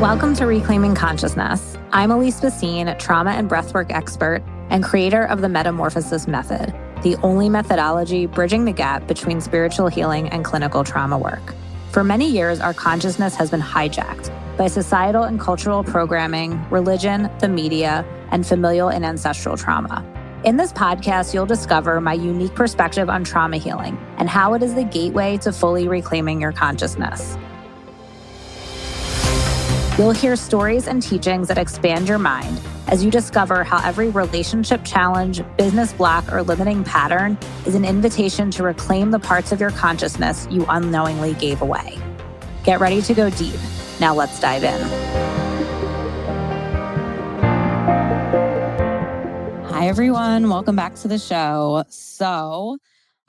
Welcome to Reclaiming Consciousness. I'm Elise Bassine, trauma and breathwork expert and creator of the Metamorphosis Method, the only methodology bridging the gap between spiritual healing and clinical trauma work. For many years, our consciousness has been hijacked by societal and cultural programming, religion, the media, and familial and ancestral trauma. In this podcast, you'll discover my unique perspective on trauma healing and how it is the gateway to fully reclaiming your consciousness. You'll hear stories and teachings that expand your mind as you discover how every relationship challenge, business block, or limiting pattern is an invitation to reclaim the parts of your consciousness you unknowingly gave away. Get ready to go deep. Now let's dive in. Hi, everyone. Welcome back to the show. So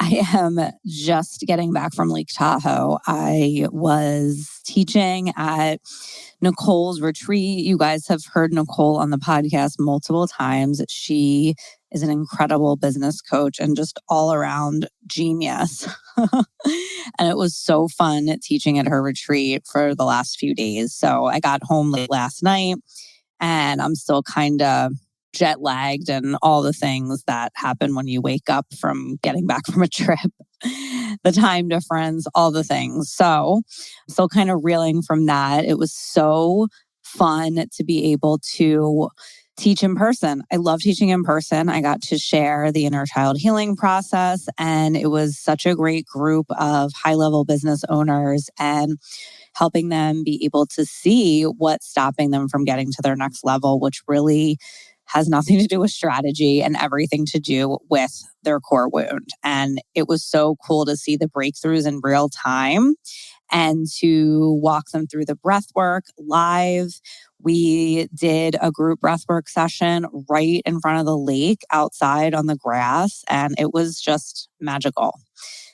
I am just getting back from Lake Tahoe. I was teaching at Nicole's retreat. You guys have heard Nicole on the podcast multiple times. She is an incredible business coach and just all around genius. And it was so fun teaching at her retreat for the last few days. So I got home late last night and I'm still kind of jet lagged and all the things that happen when you wake up from getting back from a trip, the time difference, all the things. So I'm still kind of reeling from that. It was so fun to be able to teach in person. I love teaching in person. I got to share the inner child healing process, and it was such a great group of high-level business owners and helping them be able to see what's stopping them from getting to their next level, which really has nothing to do with strategy and everything to do with their core wound. And it was so cool to see the breakthroughs in real time and to walk them through the breath work live. We did a group breathwork session right in front of the lake outside on the grass, and it was just magical.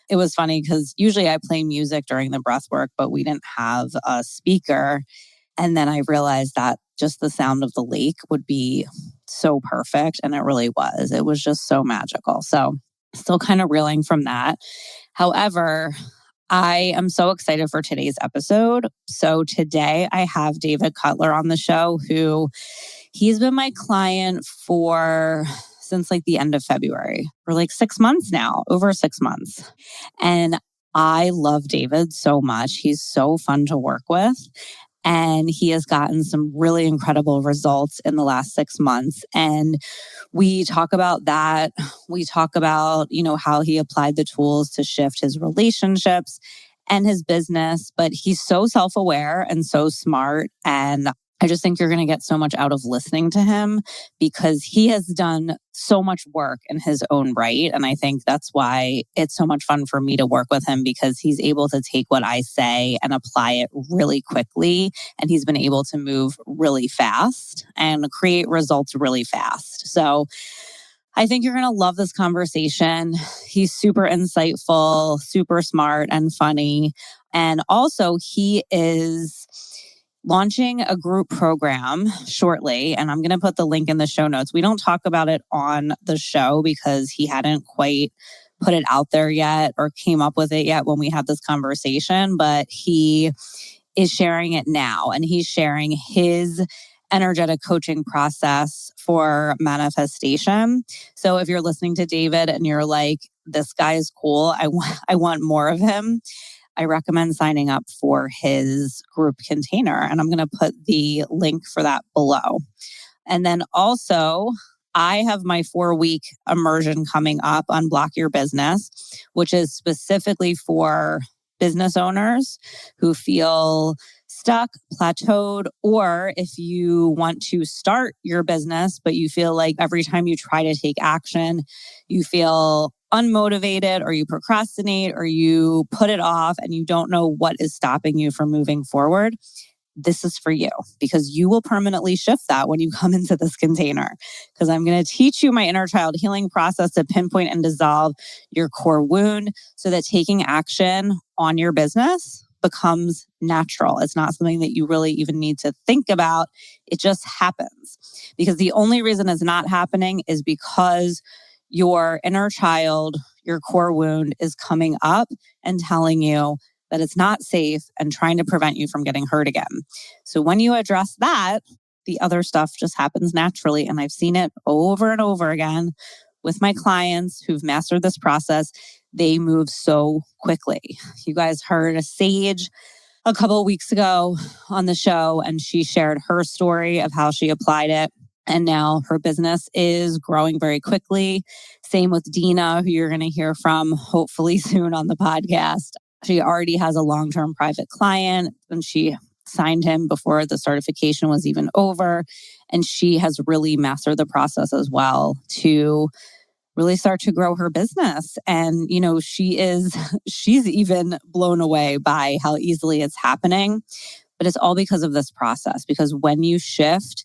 It was funny because usually I play music during the breathwork, but we didn't have a speaker. And then I realized that just the sound of the lake would be so perfect. And it really was. It was just so magical. So still kind of reeling from that. However, I am so excited for today's episode. So today I have David Cutler on the show, who he's been my client since like the end of February, for like 6 months now, over 6 months. And I love David so much. He's so fun to work with. And he has gotten some really incredible results in the last 6 months. And we talk about that. We talk about, how he applied the tools to shift his relationships and his business. But he's so self-aware and so smart. And I just think you're going to get so much out of listening to him because he has done so much work in his own right. And I think that's why it's so much fun for me to work with him, because he's able to take what I say and apply it really quickly. And he's been able to move really fast and create results really fast. So I think you're going to love this conversation. He's super insightful, super smart and funny. And also he is launching a group program shortly, and I'm going to put the link in the show notes. We don't talk about it on the show because he hadn't quite put it out there yet or came up with it yet when we had this conversation, but he is sharing it now, and he's sharing his energetic coaching process for manifestation. So if you're listening to David and you're like, this guy is cool, I want more of him, I recommend signing up for his group container. And I'm going to put the link for that below. And then also, I have my 4-week immersion coming up, Unblock Your Business, which is specifically for business owners who feel stuck, plateaued, or if you want to start your business, but you feel like every time you try to take action, you feel unmotivated or you procrastinate or you put it off and you don't know what is stopping you from moving forward. This is for you, because you will permanently shift that when you come into this container, because I'm going to teach you my inner child healing process to pinpoint and dissolve your core wound so that taking action on your business becomes natural. It's not something that you really even need to think about. It just happens, because the only reason it's not happening is because your inner child, your core wound is coming up and telling you, that it's not safe and trying to prevent you from getting hurt again. So when you address that, the other stuff just happens naturally. And I've seen it over and over again with my clients who've mastered this process. They move so quickly. You guys heard Sage a couple of weeks ago on the show, and she shared her story of how she applied it. And now her business is growing very quickly. Same with Dina, who you're going to hear from hopefully soon on the podcast. She already has a long-term private client, and she signed him before the certification was even over. And she has really mastered the process as well to really start to grow her business. And, she's even blown away by how easily it's happening. But it's all because of this process, because when you shift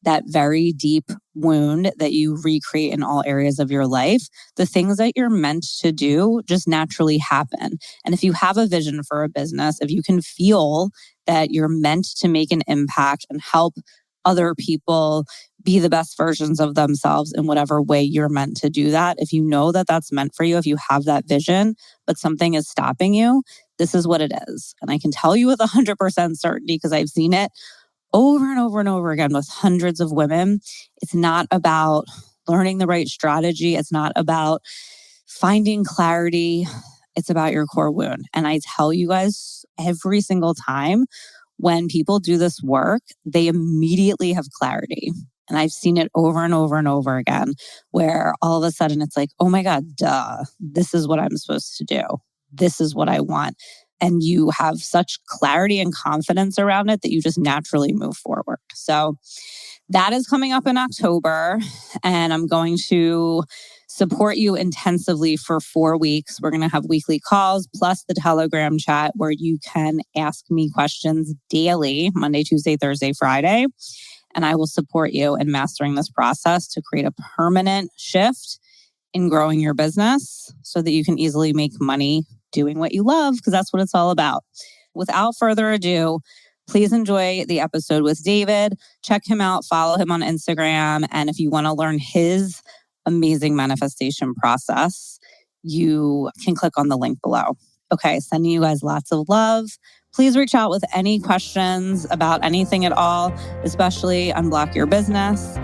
that very deep wound that you recreate in all areas of your life, the things that you're meant to do just naturally happen. And if you have a vision for a business, if you can feel that you're meant to make an impact and help other people be the best versions of themselves in whatever way you're meant to do that, if you know that that's meant for you, if you have that vision, but something is stopping you, this is what it is. And I can tell you with 100% certainty because I've seen it over and over and over again with hundreds of women. It's not about learning the right strategy. It's not about finding clarity. It's about your core wound. And I tell you guys every single time when people do this work, they immediately have clarity. And I've seen it over and over and over again, where all of a sudden it's like, oh my God, duh, this is what I'm supposed to do. This is what I want. And you have such clarity and confidence around it that you just naturally move forward. So that is coming up in October, and I'm going to support you intensively for 4 weeks. We're going to have weekly calls plus the Telegram chat where you can ask me questions daily, Monday, Tuesday, Thursday, Friday. And I will support you in mastering this process to create a permanent shift in growing your business so that you can easily make money doing what you love, because that's what it's all about. Without further ado, please enjoy the episode with David. Check him out, follow him on Instagram. And if you want to learn his amazing manifestation process, you can click on the link below. Okay, sending you guys lots of love. Please reach out with any questions about anything at all, especially Unblock Your Business.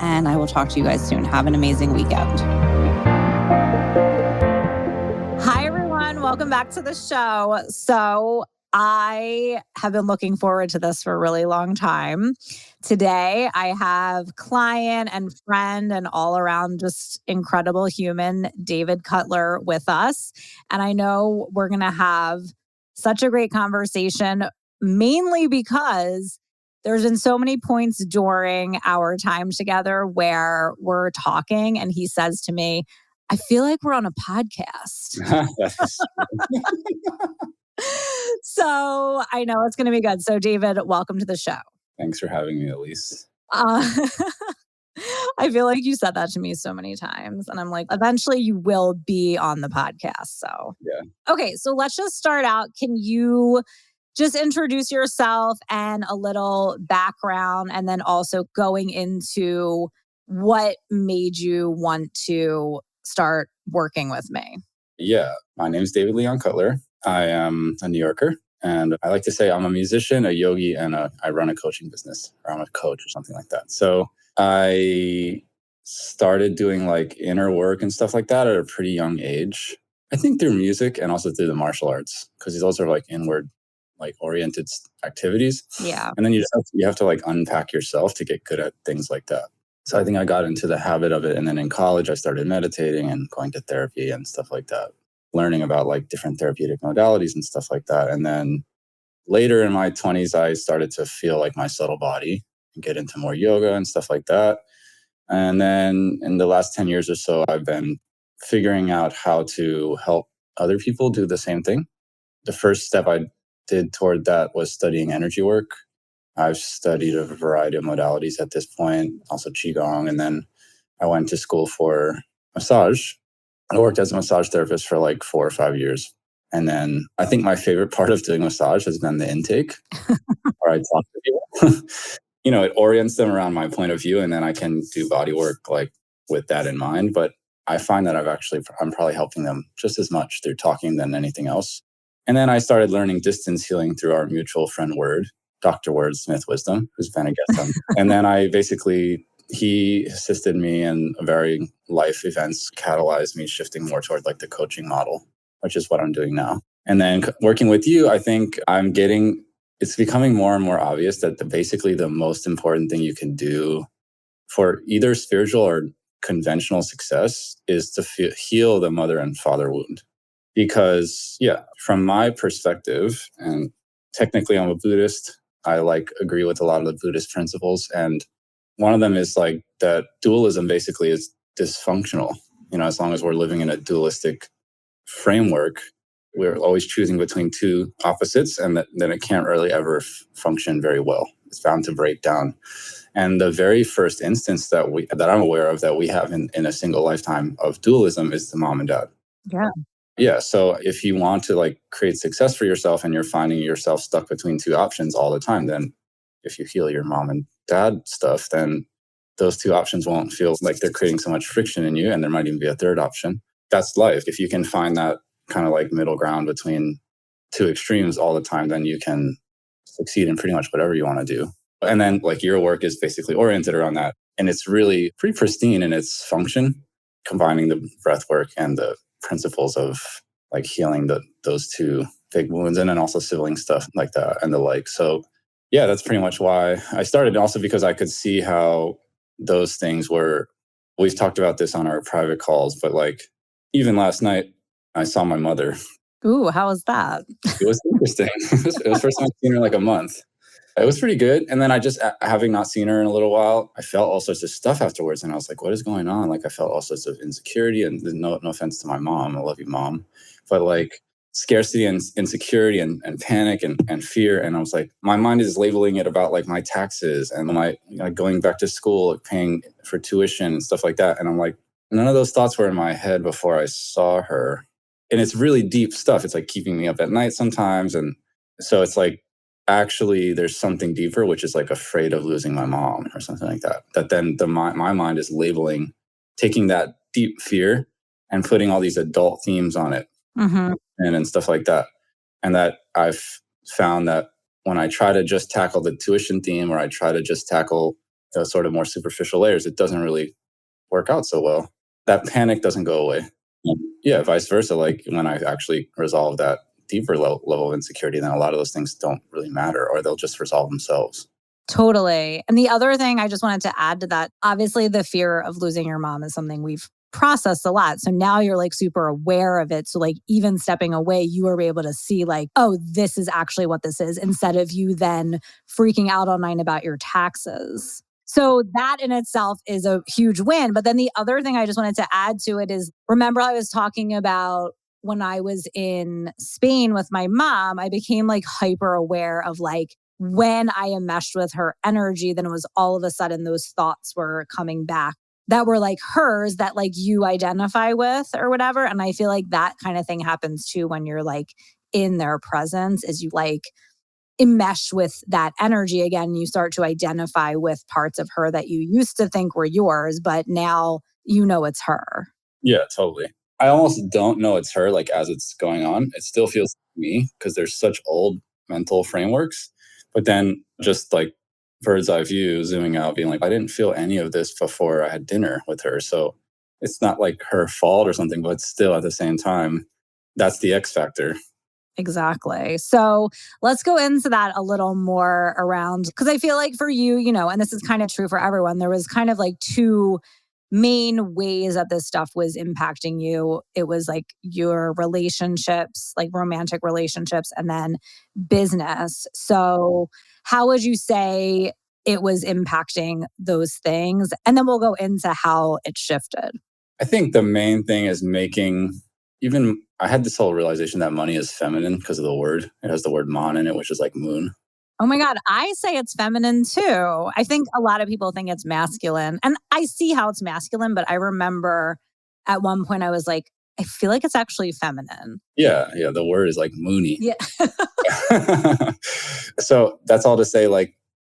And I will talk to you guys soon. Have an amazing weekend. Hi, everyone. Welcome back to the show. So I have been looking forward to this for a really long time. Today, I have client and friend and all around just incredible human, David Cutler, with us. And I know we're going to have such a great conversation, mainly because there's been so many points during our time together where we're talking and he says to me, I feel like we're on a podcast. So I know it's going to be good. So David, welcome to the show. Thanks for having me, Elise. I feel like you said that to me so many times. And I'm like, eventually you will be on the podcast. So, yeah. Okay, so let's just start out. Can you just introduce yourself and a little background, and then also going into what made you want to start working with me? Yeah, my name is David Leon Cutler. I am a New Yorker, and I like to say I'm a musician, a yogi, and I run a coaching business, or I'm a coach or something like that. So I started doing like inner work and stuff like that at a pretty young age. I think through music and also through the martial arts, because those are like inward, like oriented activities. Yeah. And then you have to like unpack yourself to get good at things like that. So I think I got into the habit of it. And then in college, I started meditating and going to therapy and stuff like that, learning about like different therapeutic modalities and stuff like that. And then later in my 20s, I started to feel like my subtle body and get into more yoga and stuff like that. And then in the last 10 years or so, I've been figuring out how to help other people do the same thing. The first step I did toward that was studying energy work. I've studied a variety of modalities at this point, also Qigong. And then I went to school for massage. I worked as a massage therapist for like 4 or 5 years. And then I think my favorite part of doing massage has been the intake, where I talk to people. It orients them around my point of view, and then I can do body work like with that in mind. But I find that I'm probably helping them just as much through talking than anything else. And then I started learning distance healing through our mutual friend Word, Dr. Wordsmith Wisdom, who's been a guest on. And then he assisted me in varying life events, catalyzed me shifting more toward like the coaching model, which is what I'm doing now. And then working with you, I think it's becoming more and more obvious that basically the most important thing you can do for either spiritual or conventional success is to heal the mother and father wound. Because, yeah, from my perspective, and technically I'm a Buddhist, I agree with a lot of the Buddhist principles. And one of them is like that dualism basically is dysfunctional. As long as we're living in a dualistic framework, we're always choosing between two opposites, and then it can't really ever function very well. It's bound to break down. And the very first instance that I'm aware of that we have in a single lifetime of dualism is the mom and dad. Yeah. Yeah. So if you want to create success for yourself and you're finding yourself stuck between two options all the time, then if you heal your mom and dad stuff, then those two options won't feel like they're creating so much friction in you. And there might even be a third option. That's life. If you can find that kind of middle ground between two extremes all the time, then you can succeed in pretty much whatever you want to do. And then your work is basically oriented around that. And it's really pretty pristine in its function, combining the breath work and the principles of healing those two big wounds, and then also sibling stuff like that and the like. So yeah, that's pretty much why I started. Also because I could see how those things we've talked about this on our private calls, but even last night I saw my mother. Ooh, how was that? It was interesting. It was the first time I've seen her in a month. It was pretty good. And then I just, having not seen her in a little while, I felt all sorts of stuff afterwards. And I was like, what is going on? I felt all sorts of insecurity, and no offense to my mom. I love you, Mom. But scarcity and insecurity and panic and fear. And I was like, my mind is labeling it about my taxes and my going back to school, paying for tuition and stuff like that. And I'm like, none of those thoughts were in my head before I saw her. And it's really deep stuff. It's keeping me up at night sometimes. And so it's actually there's something deeper, which is afraid of losing my mom or something like that. That then my mind is labeling, taking that deep fear and putting all these adult themes on it, and stuff like that. And that I've found that when I try to just tackle the tuition theme, or I try to just tackle those sort of more superficial layers, it doesn't really work out so well. That panic doesn't go away. Yeah, vice versa. When I actually resolve that deeper level of insecurity, then a lot of those things don't really matter, or they'll just resolve themselves. Totally. And the other thing I just wanted to add to that, obviously the fear of losing your mom is something we've processed a lot. So now you're super aware of it. So even stepping away, you are able to see oh, this is actually what this is, instead of you then freaking out all night about your taxes. So that in itself is a huge win. But then the other thing I just wanted to add to it is, remember I was talking about when I was in Spain with my mom, I became hyper aware of when I enmeshed with her energy, then it was all of a sudden those thoughts were coming back that were hers, that you identify with or whatever. And I feel that kind of thing happens too when you're in their presence, is you enmesh with that energy again. You start to identify with parts of her that you used to think were yours, but now it's her. Yeah, totally. I almost don't know it's her as it's going on. It still feels like me because there's such old mental frameworks. But then just bird's eye view, zooming out, being I didn't feel any of this before I had dinner with her. So it's not her fault or something, but still at the same time, that's the X factor. Exactly. So let's go into that a little more around, because I feel for you, and this is kind of true for everyone, there was kind of two main ways that this stuff was impacting you. It was your relationships, romantic relationships, and then business. So how would you say it was impacting those things? And then we'll go into how it shifted. I think the main thing is I had this whole realization that money is feminine because of the word. It has the word mon in it, which is moon. Oh my God, I say it's feminine too. I think a lot of people think it's masculine. And I see how it's masculine, but I remember at one point I was I feel it's actually feminine. Yeah. The word is moony. Yeah. So that's all to say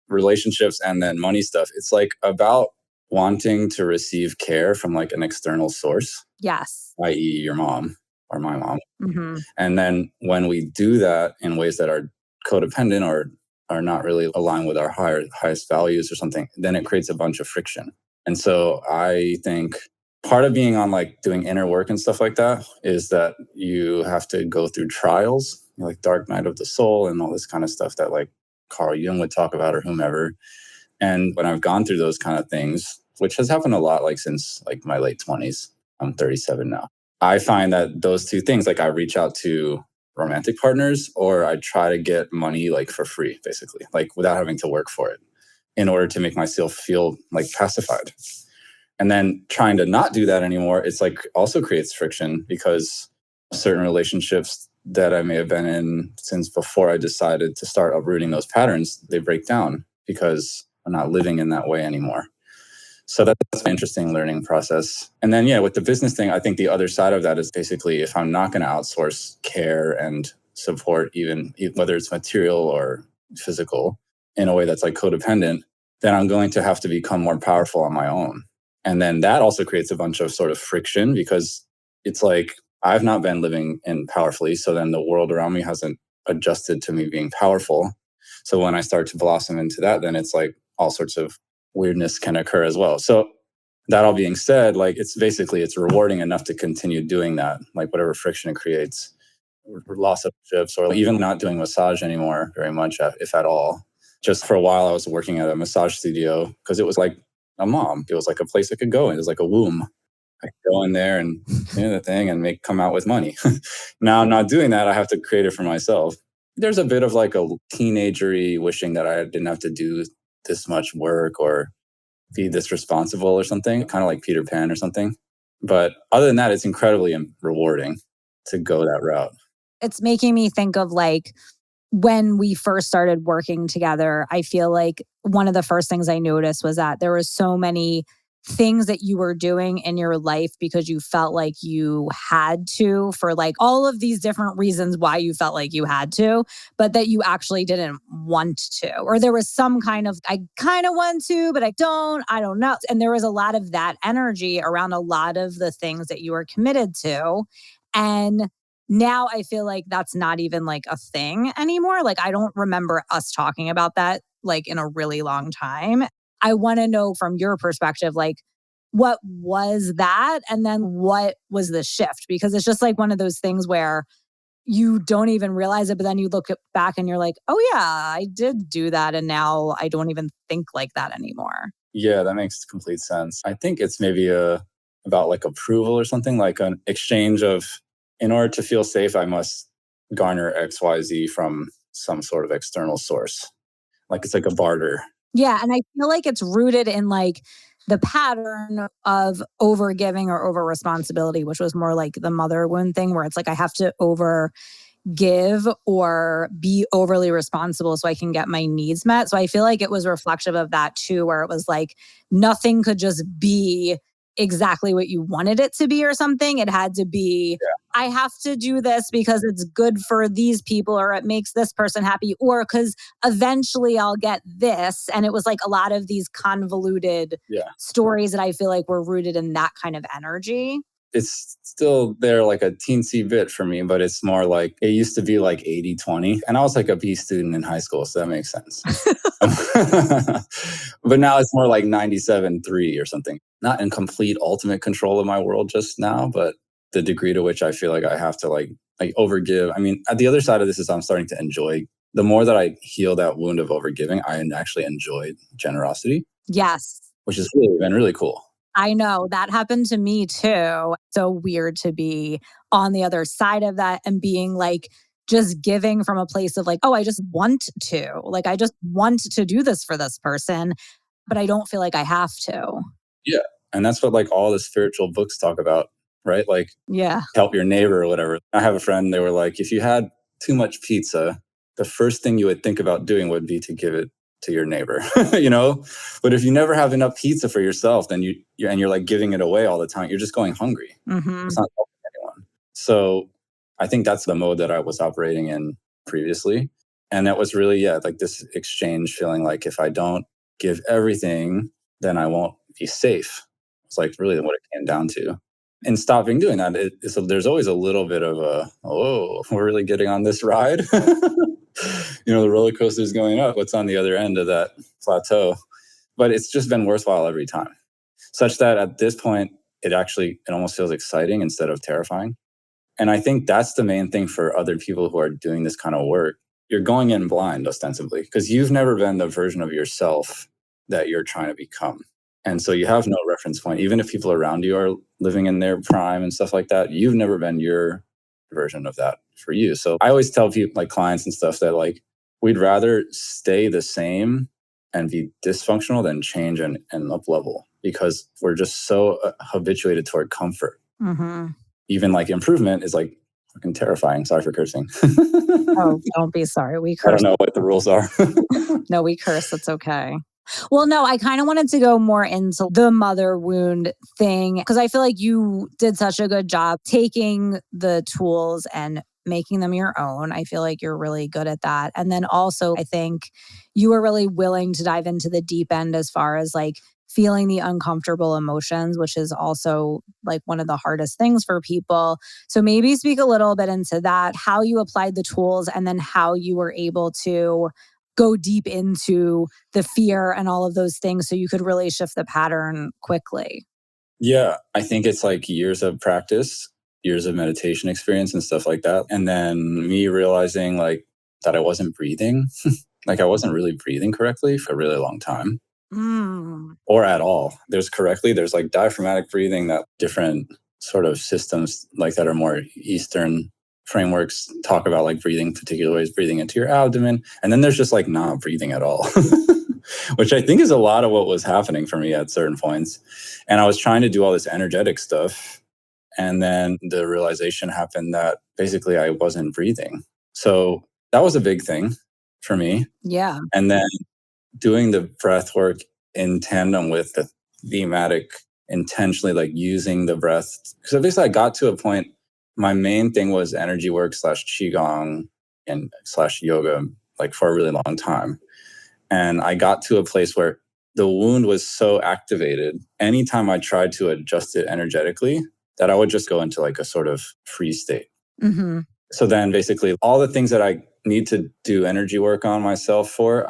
relationships and then money stuff. It's about wanting to receive care from an external source. Yes. I.e. your mom. or my mom. Mm-hmm. And then when we do that in ways that are codependent or are not really aligned with our highest values or something, then it creates a bunch of friction. And so I think part of being on like doing inner work and stuff like that is that you have to go through trials, like dark night of the soul and all this kind of stuff that like Carl Jung would talk about or whomever. And when I've gone through those kind of things, which has happened a lot, like since like my late 20s, I'm 37 now. I find that those two things, like I reach out to romantic partners or I try to get money like for free, basically, like without having to work for it in order to make myself feel like pacified. And then trying to not do that anymore, it's like also creates friction because certain relationships that I may have been in since before I decided to start uprooting those patterns, they break down because I'm not living in that way anymore. So that's an interesting learning process. And then, yeah, with the business thing, I think the other side of that is basically if I'm not going to outsource care and support, even whether it's material or physical, in a way that's like codependent, then I'm going to have to become more powerful on my own. And then that also creates a bunch of sort of friction because it's like I've not been living in powerfully. So then the world around me hasn't adjusted to me being powerful. So when I start to blossom into that, then it's like all sorts of weirdness can occur as well. So that all being said, like it's rewarding enough to continue doing that, like whatever friction it creates, or loss of shifts, or even not doing massage anymore very much, if at all. Just for a while, I was working at a massage studio because it was like a mom. It was like a place I could go in. It was like a womb. I could go in there and do the thing and come out with money. Now I'm not doing that. I have to create it for myself. There's a bit of like a teenagery wishing that I didn't have to do this much work or be this responsible or something, kind of like Peter Pan or something. But other than that, it's incredibly rewarding to go that route. It's making me think of like when we first started working together, I feel like one of the first things I noticed was that there were so many things that you were doing in your life because you felt like you had to, for like all of these different reasons why you felt like you had to, but that you actually didn't want to. Or there was some kind of, I kind of want to, but I don't know. And there was a lot of that energy around a lot of the things that you were committed to. And now I feel like that's not even like a thing anymore. Like I don't remember us talking about that like in a really long time. I want to know from your perspective, like what was that? And then what was the shift? Because it's just like one of those things where you don't even realize it, but then you look back and you're like, oh yeah, I did do that. And now I don't even think like that anymore. Yeah, that makes complete sense. I think it's maybe about like approval or something, like an exchange of, in order to feel safe, I must garner XYZ from some sort of external source. Like it's like a barter. Yeah. And I feel like it's rooted in like the pattern of over giving or over responsibility, which was more like the mother wound thing where it's like I have to over give or be overly responsible so I can get my needs met. So I feel like it was reflective of that too, where it was like nothing could just be exactly what you wanted it to be or something. It had to be, I have to do this because it's good for these people or it makes this person happy or because eventually I'll get this. And it was like a lot of these convoluted stories that I feel like were rooted in that kind of energy. It's still there like a teensy bit for me, but it's more like it used to be like 80-20. And I was like a B student in high school, so that makes sense. But now it's more like 97-3 or something. Not in complete ultimate control of my world just now, but the degree to which I feel like I have to like overgive. I mean, at the other side of this is I'm starting to enjoy. The more that I heal that wound of overgiving, I actually enjoy generosity. Yes. Which has really been really cool. I know that happened to me too. So weird to be on the other side of that and being like, just giving from a place of like, oh, I just want to. Like, I just want to do this for this person, but I don't feel like I have to. Yeah. And that's what like all the spiritual books talk about, right? Like, help your neighbor or whatever. I have a friend, they were like, if you had too much pizza, the first thing you would think about doing would be to give it to your neighbor, you know? But if you never have enough pizza for yourself, then you're like giving it away all the time. You're just going hungry. Mm-hmm. It's not helping anyone. So I think that's the mode that I was operating in previously. And that was really, like this exchange feeling like if I don't give everything, then I won't be safe. It's like really what it came down to. and stopping doing that. So there's always a little bit of a, oh, we're really getting on this ride. The roller coaster is going up. What's on the other end of that plateau? But it's just been worthwhile every time, such that at this point, it almost feels exciting instead of terrifying. And I think that's the main thing for other people who are doing this kind of work. You're going in blind, ostensibly, because you've never been the version of yourself that you're trying to become. And so you have no reference point. Even if people around you are living in their prime and stuff like that, you've never been your version of that for you. So I always tell people, like clients and stuff, that like we'd rather stay the same and be dysfunctional than change and up level, because we're just so habituated toward comfort. Mm-hmm. Even like improvement is like fucking terrifying. Sorry for cursing. Oh, don't be sorry. We curse. I don't know what the rules are. No, we curse. It's okay. Well, no, I kind of wanted to go more into the mother wound thing, because I feel like you did such a good job taking the tools and making them your own. I feel like you're really good at that. And then also, I think you were really willing to dive into the deep end as far as like feeling the uncomfortable emotions, which is also like one of the hardest things for people. So maybe speak a little bit into that, how you applied the tools, and then how you were able to go deep into the fear and all of those things so you could really shift the pattern quickly. Yeah, I think it's like years of practice, years of meditation experience and stuff like that. And then me realizing like that I wasn't breathing, like I wasn't really breathing correctly for a really long time. Or at all. There's like diaphragmatic breathing, that different sort of systems like that are more Eastern frameworks talk about, like breathing particular ways, breathing into your abdomen. And then there's just like not breathing at all, which I think is a lot of what was happening for me at certain points. And I was trying to do all this energetic stuff. And then the realization happened that basically I wasn't breathing. So that was a big thing for me. Yeah. And then doing the breath work in tandem with the thematic, intentionally like using the breath. Because basically I got to a point, my main thing was energy work / qigong and / yoga, like for a really long time. And I got to a place where the wound was so activated, anytime I tried to adjust it energetically, that I would just go into like a sort of freeze state. Mm-hmm. So then basically all the things that I need to do energy work on myself for,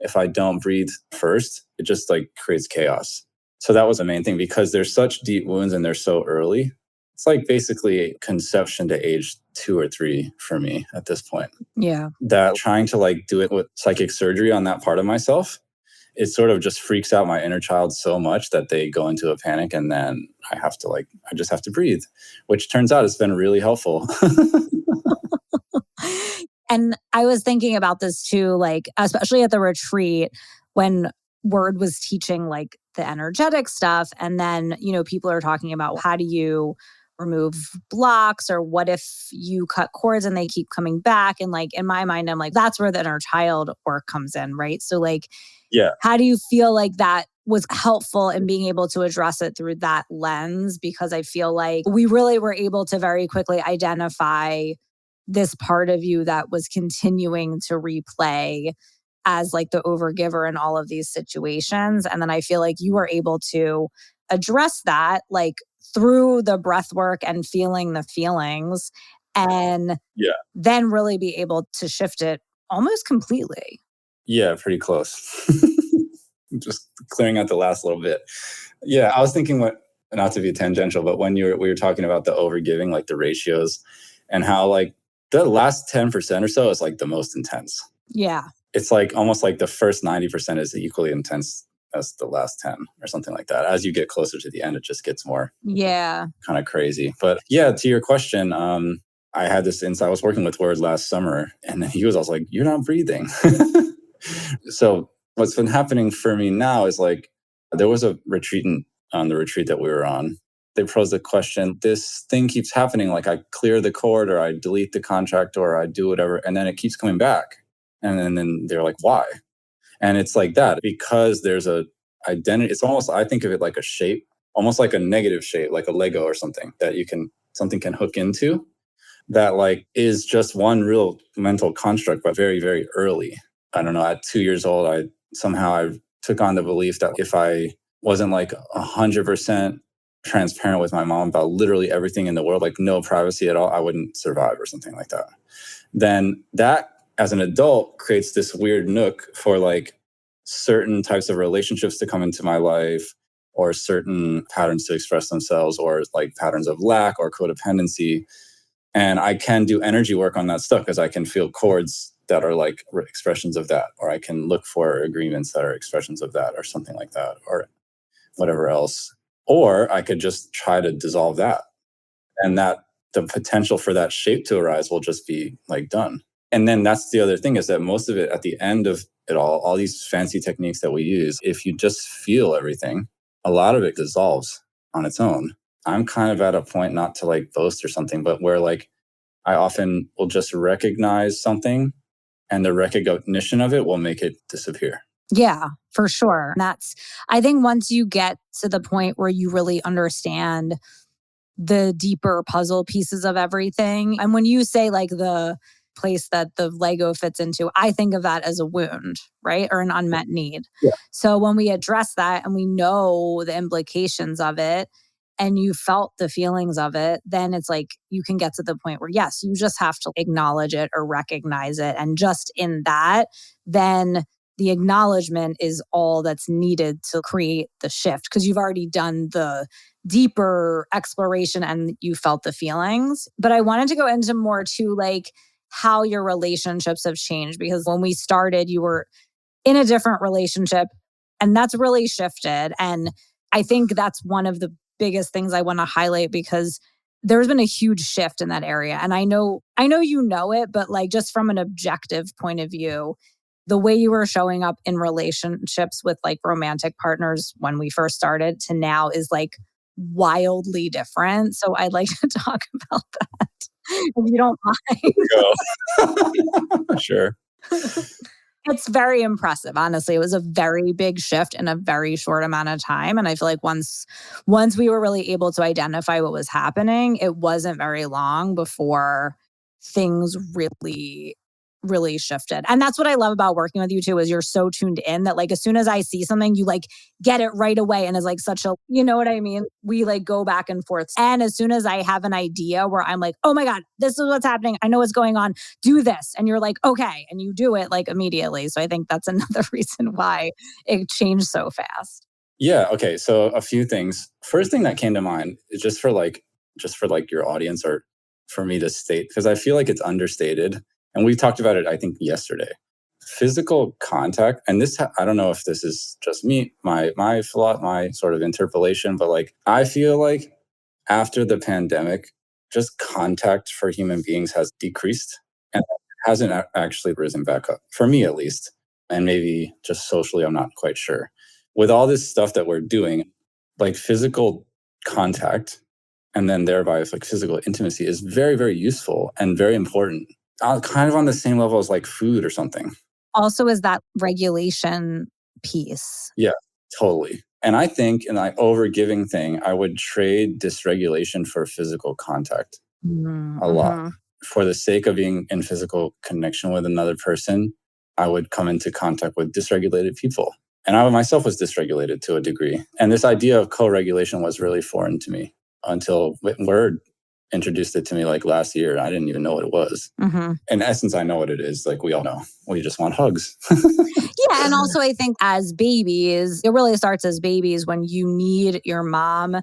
if I don't breathe first, it just like creates chaos. So that was the main thing, because there's such deep wounds and they're so early. It's like basically conception to age 2 or 3 for me at this point. Yeah. That trying to like do it with psychic surgery on that part of myself, it sort of just freaks out my inner child so much that they go into a panic, and then I just have to breathe, which turns out it's been really helpful. And I was thinking about this too, like, especially at the retreat when Word was teaching like the energetic stuff. And then, people are talking about how do you remove blocks, or what if you cut cords and they keep coming back? And like, in my mind, I'm like, that's where the inner child work comes in, right? So like, yeah. How do you feel like that was helpful in being able to address it through that lens? Because I feel like we really were able to very quickly identify this part of you that was continuing to replay as like the overgiver in all of these situations. And then I feel like you were able to address that like through the breath work and feeling the feelings, and then really be able to shift it almost completely. Yeah, pretty close. Just clearing out the last little bit. Yeah, I was thinking, not to be tangential, but when we were talking about the overgiving, like the ratios, and how like the last 10% or so is like the most intense. Yeah. It's like almost like the first 90% is equally intense as the last 10 or something like that. As you get closer to the end, it just gets more kind of crazy. But yeah, to your question, I had this insight. I was working with Word last summer, and he was also like, you're not breathing. So what's been happening for me now is like, there was a retreatant on the retreat that we were on. They posed the question, this thing keeps happening. Like I clear the cord, or I delete the contract, or I do whatever, and then it keeps coming back. And then they're like, why? And it's like that, because there's a identity. It's almost, I think of it like a shape, almost like a negative shape, like a Lego or something that something can hook into, that like is just one real mental construct, but very, very early. I don't know, at 2 years old, I took on the belief that if I wasn't like 100% transparent with my mom about literally everything in the world, like no privacy at all, I wouldn't survive or something like that. Then that as an adult creates this weird nook for like certain types of relationships to come into my life, or certain patterns to express themselves, or like patterns of lack or codependency. And I can do energy work on that stuff because I can feel chords that are like expressions of that, or I can look for agreements that are expressions of that, or something like that, or whatever else. Or I could just try to dissolve that. And that the potential for that shape to arise will just be like done. And then that's the other thing, is that most of it at the end of it all these fancy techniques that we use, if you just feel everything, a lot of it dissolves on its own. I'm kind of at a point, not to like boast or something, but where like I often will just recognize something, and the recognition of it will make it disappear. Yeah, for sure. I think once you get to the point where you really understand the deeper puzzle pieces of everything. And when you say like the place that the Lego fits into, I think of that as a wound, right? Or an unmet need. Yeah. So when we address that and we know the implications of it, and you felt the feelings of it, then it's like you can get to the point where, yes, you just have to acknowledge it or recognize it. And just in that, then the acknowledgement is all that's needed to create the shift, because you've already done the deeper exploration and you felt the feelings. But I wanted to go into more to like how your relationships have changed, because when we started, you were in a different relationship, and that's really shifted. And I think that's one of the biggest things I want to highlight, because there's been a huge shift in that area. And I know you know it, but like just from an objective point of view, the way you were showing up in relationships with like romantic partners when we first started to now is like wildly different. So I'd like to talk about that, if you don't mind. Go. Sure. It's very impressive. Honestly, it was a very big shift in a very short amount of time. And I feel like once we were really able to identify what was happening, it wasn't very long before things really shifted. And that's what I love about working with you too, is you're so tuned in that like as soon as I see something, you like get it right away, and is like such a, you know what I mean? We like go back and forth. And as soon as I have an idea where I'm like, oh my God, this is what's happening, I know what's going on, do this. And you're like, okay. And you do it like immediately. So I think that's another reason why it changed so fast. Yeah. Okay. So a few things. First thing that came to mind is just for like your audience, or for me to state, because I feel like it's understated. And we talked about it, I think, yesterday. Physical contact, and this, I don't know if this is just me, my sort of interpolation, but like I feel like after the pandemic, just contact for human beings has decreased, and hasn't actually risen back up, for me at least. And maybe just socially, I'm not quite sure. With all this stuff that we're doing, like physical contact, and then thereby like physical intimacy, is very, very useful and very important. Kind of on the same level as like food or something. Also, is that regulation piece. Yeah, totally. And I think in my overgiving thing, I would trade dysregulation for physical contact a lot. For the sake of being in physical connection with another person, I would come into contact with dysregulated people. And I myself was dysregulated to a degree. And this idea of co-regulation was really foreign to me until Word introduced it to me like last year. I didn't even know what it was. In essence, I know what it is. Like we all know. We just want hugs. Yeah. And also I think as babies, it really starts as babies when you need your mom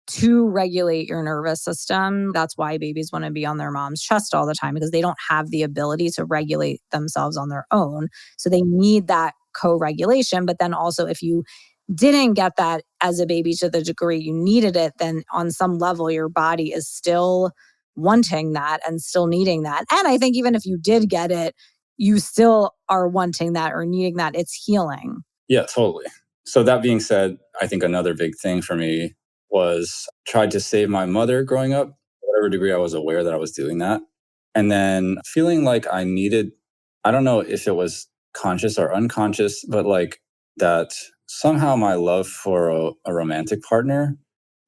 to regulate your nervous system. That's why babies want to be on their mom's chest all the time, because they don't have the ability to regulate themselves on their own. So they need that co-regulation. But then also if you didn't get that as a baby to the degree you needed it, then on some level your body is still wanting that and still needing that. And I think even if you did get it, you still are wanting that or needing that. It's healing. Yeah, totally. So that being said, I think another big thing for me was tried to save my mother growing up, whatever degree I was aware that I was doing that. And then feeling like I needed, I don't know if it was conscious or unconscious, but like that somehow my love for a romantic partner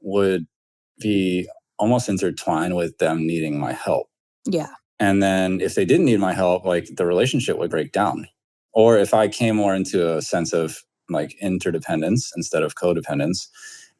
would be almost intertwined with them needing my help. Yeah. And then if they didn't need my help, like the relationship would break down. Or if I came more into a sense of like interdependence instead of codependence,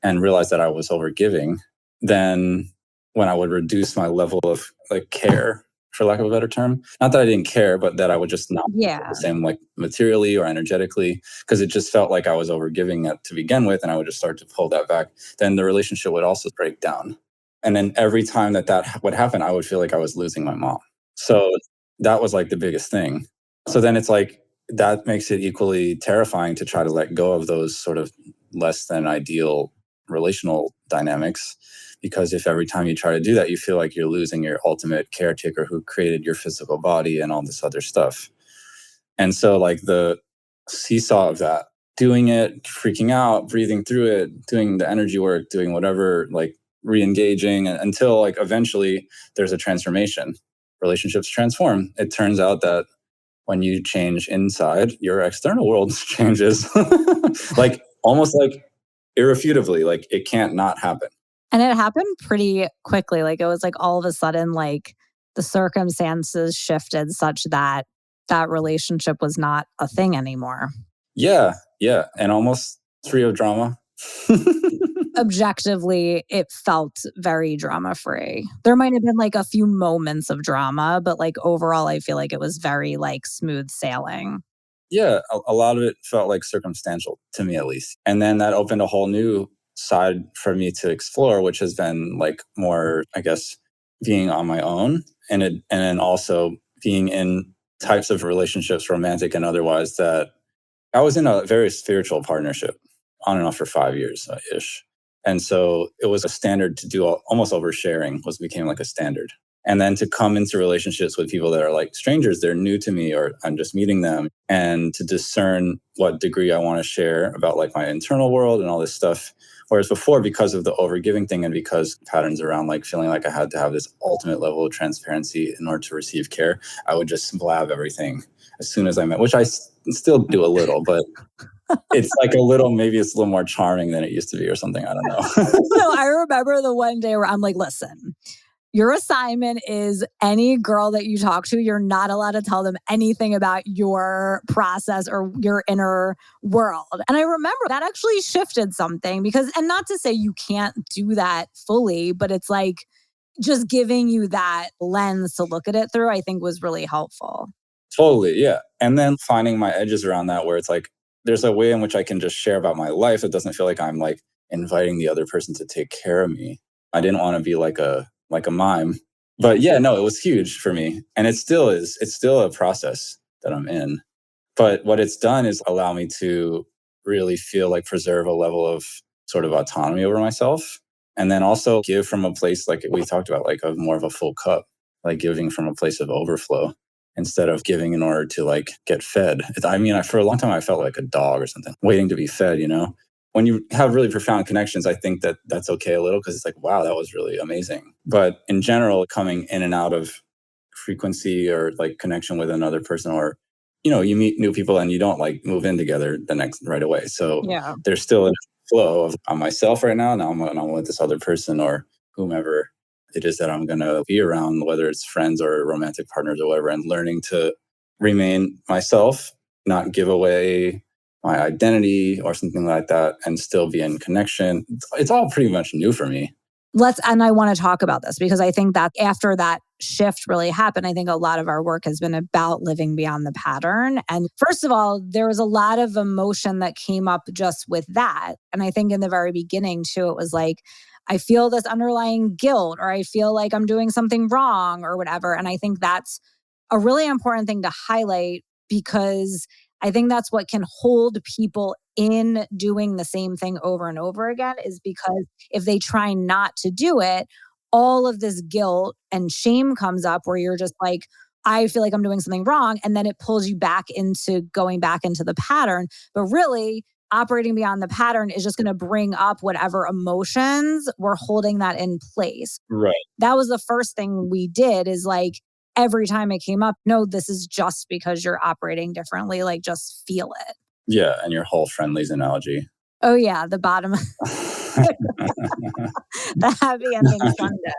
and realized that I was overgiving, then when I would reduce my level of like care, for lack of a better term, not that I didn't care, but that I would just not feel the same like materially or energetically, because it just felt like I was overgiving it to begin with, and I would just start to pull that back. Then the relationship would also break down. And then every time that would happen, I would feel like I was losing my mom. So that was like the biggest thing. So then it's like that makes it equally terrifying to try to let go of those sort of less than ideal relational dynamics, because if every time you try to do that, you feel like you're losing your ultimate caretaker who created your physical body and all this other stuff. And so, like, the seesaw of that, doing it, freaking out, breathing through it, doing the energy work, doing whatever, like re-engaging until like eventually there's a transformation. Relationships transform. It turns out that when you change inside, your external world changes. Like almost like irrefutably, like it can't not happen. And it happened pretty quickly. Like it was like all of a sudden, like the circumstances shifted such that that relationship was not a thing anymore. Yeah, yeah. And almost free of drama. Objectively, it felt very drama free. There might have been like a few moments of drama, but like overall, I feel like it was very like smooth sailing. Yeah, a lot of it felt like circumstantial to me, at least. And then that opened a whole new side for me to explore, which has been like more, I guess, being on my own, and then also being in types of relationships, romantic and otherwise, that I was in a very spiritual partnership on and off for 5 years ish. And so it was a standard to do almost oversharing became like a standard. And then to come into relationships with people that are like strangers, they're new to me or I'm just meeting them, and to discern what degree I want to share about like my internal world and all this stuff. Whereas before, because of the overgiving thing and because patterns around like feeling like I had to have this ultimate level of transparency in order to receive care, I would just blab everything as soon as I met, which I still do a little, but it's like maybe it's a little more charming than it used to be or something. I don't know. So I remember the one day where I'm like, listen, your assignment is any girl that you talk to, you're not allowed to tell them anything about your process or your inner world. And I remember that actually shifted something because, and not to say you can't do that fully, but it's like just giving you that lens to look at it through, I think was really helpful. Totally. Yeah. And then finding my edges around that where it's like, there's a way in which I can just share about my life that doesn't feel like I'm like inviting the other person to take care of me. I didn't want to be like a mime. But yeah, no, it was huge for me. And it still is. It's still a process that I'm in. But what it's done is allow me to really feel like preserve a level of sort of autonomy over myself. And then also give from a place like we talked about, like of more of a full cup, like giving from a place of overflow instead of giving in order to like get fed. I mean, for a long time, I felt like a dog or something, waiting to be fed, you know? When you have really profound connections, I think that that's okay a little because it's like, wow, that was really amazing. But in general, coming in and out of frequency or like connection with another person, or, you know, you meet new people and you don't like move in together right away. So Yeah. there's still a flow of I'm myself right now. Now I'm with this other person or whomever it is that I'm going to be around, whether it's friends or romantic partners or whatever, and learning to remain myself, not give away my identity or something like that, and still be in connection. It's all pretty much new for me. And I want to talk about this because I think that after that shift really happened, I think a lot of our work has been about living beyond the pattern. And first of all, there was a lot of emotion that came up just with that. And I think in the very beginning too, it was like, I feel this underlying guilt, or I feel like I'm doing something wrong or whatever. And I think that's a really important thing to highlight because I think that's what can hold people in doing the same thing over and over again, is because if they try not to do it, all of this guilt and shame comes up where you're just like, I feel like I'm doing something wrong. And then it pulls you back into going back into the pattern. But really, operating beyond the pattern is just going to bring up whatever emotions were holding that in place. Right. That was the first thing we did, is like, every time it came up, no, this is just because you're operating differently. Like, just feel it. Yeah. And your whole friendlies analogy. Oh, yeah. The bottom, the happy ending Sunday.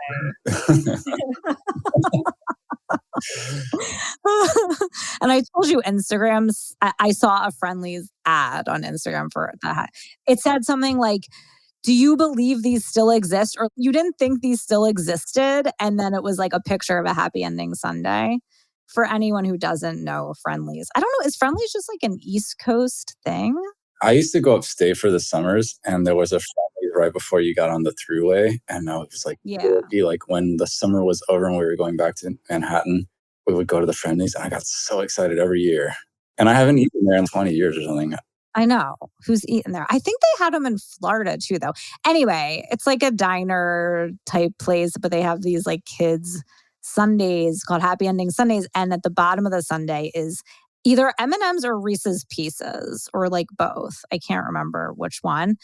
And I told you, Instagram's, I saw a Friendlies ad on Instagram for that. It said something like, do you believe these still exist? Or you didn't think these still existed? And then it was like a picture of a happy ending Sunday. For anyone who doesn't know Friendlies, I don't know, is Friendlies just like an East Coast thing? I used to go upstate for the summers, and there was a Friendlies right before you got on the thruway. And it was like, Yeah. it would be like when the summer was over and we were going back to Manhattan, we would go to the Friendlies, and I got so excited every year. And I haven't eaten there in 20 years or something. I know. Who's eating there? I think they had them in Florida too, though. Anyway, it's like a diner type place, but they have these like kids Sundays called Happy Ending Sundays. And at the bottom of the Sunday is either M&Ms or Reese's Pieces or like both. I can't remember which one.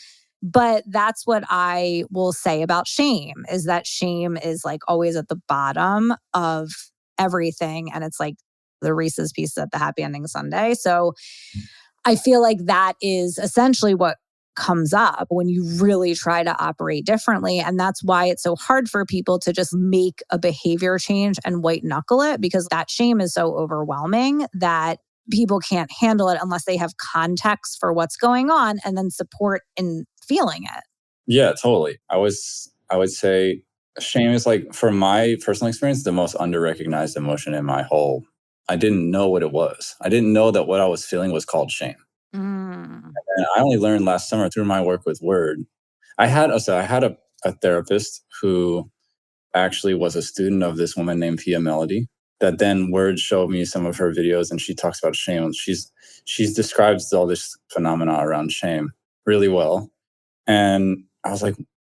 But that's what I will say about shame is that shame is like always at the bottom of everything. And it's like the Reese's Pieces at the Happy Ending Sunday. So I feel like that is essentially what comes up when you really try to operate differently. And that's why it's so hard for people to just make a behavior change and white knuckle it, because that shame is so overwhelming that people can't handle it unless they have context for what's going on and then support in feeling it. Yeah, totally. I would say shame is like, for my personal experience, the most under-recognized emotion in my whole. I didn't know what it was. I didn't know that what I was feeling was called shame. Mm. And I only learned last summer through my work with Word. I had a therapist who actually was a student of this woman named Pia Melody, that then Word showed me some of her videos, and she talks about shame. She's describes all this phenomena around shame really well. And I was like,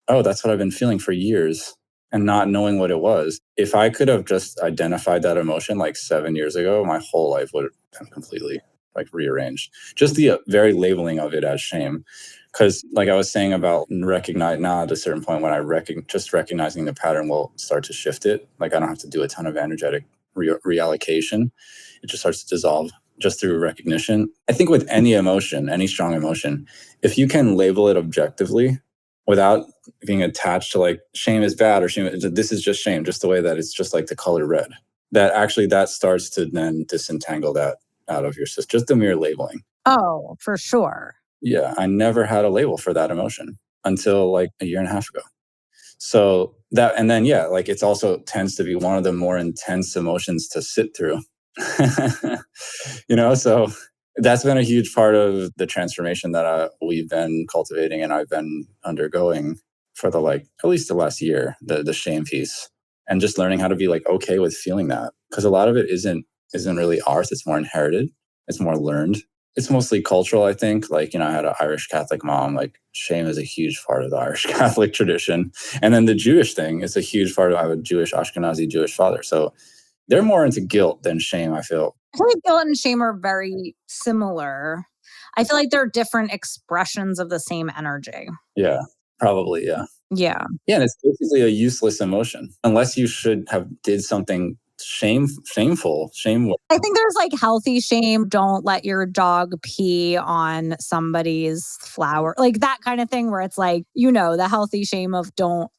oh, that's what I've been feeling for years and not knowing what it was. If I could have just identified that emotion like 7 years ago, my whole life would have been completely like rearranged. Just the very labeling of it as shame. Because like I was saying about recognize now at a certain point when just recognizing the pattern will start to shift it. Like I don't have to do a ton of energetic reallocation. It just starts to dissolve just through recognition. I think with any emotion, any strong emotion, if you can label it objectively without being attached to like shame is bad or shame, this is just shame, just the way that it's just like the color red, that starts to then disentangle that out of your system. Just the mere labeling. Oh, for sure. Yeah, I never had a label for that emotion until like a year and a half ago. So that, and then, yeah, like it's also tends to be one of the more intense emotions to sit through. So that's been a huge part of the transformation that we've been cultivating and I've been undergoing for at least the last year, the shame piece, and just learning how to be like okay with feeling that, because a lot of it isn't really ours. It's more inherited. It's more learned. It's mostly cultural, I think. Like, I had an Irish Catholic mom. Like, shame is a huge part of the Irish Catholic tradition. And then the Jewish thing is a huge part of, I have a Jewish, Ashkenazi Jewish father. So they're more into guilt than shame, I feel. I feel like guilt and shame are very similar. I feel like they're different expressions of the same energy. Yeah, probably, yeah. Yeah. Yeah, and it's basically a useless emotion. Unless you should have did something shameful. I think there's like healthy shame. Don't let your dog pee on somebody's flower, like that kind of thing, where it's like, the healthy shame of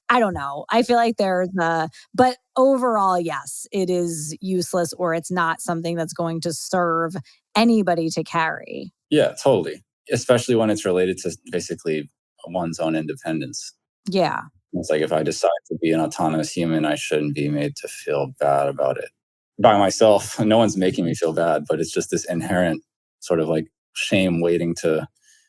I don't know. I feel like but overall, yes, it is useless, or it's not something that's going to serve anybody to carry. Yeah, totally. Especially when it's related to basically one's own independence. Yeah. It's like, if I decide to be an autonomous human, I shouldn't be made to feel bad about it by myself. No one's making me feel bad, but it's just this inherent sort of like shame waiting to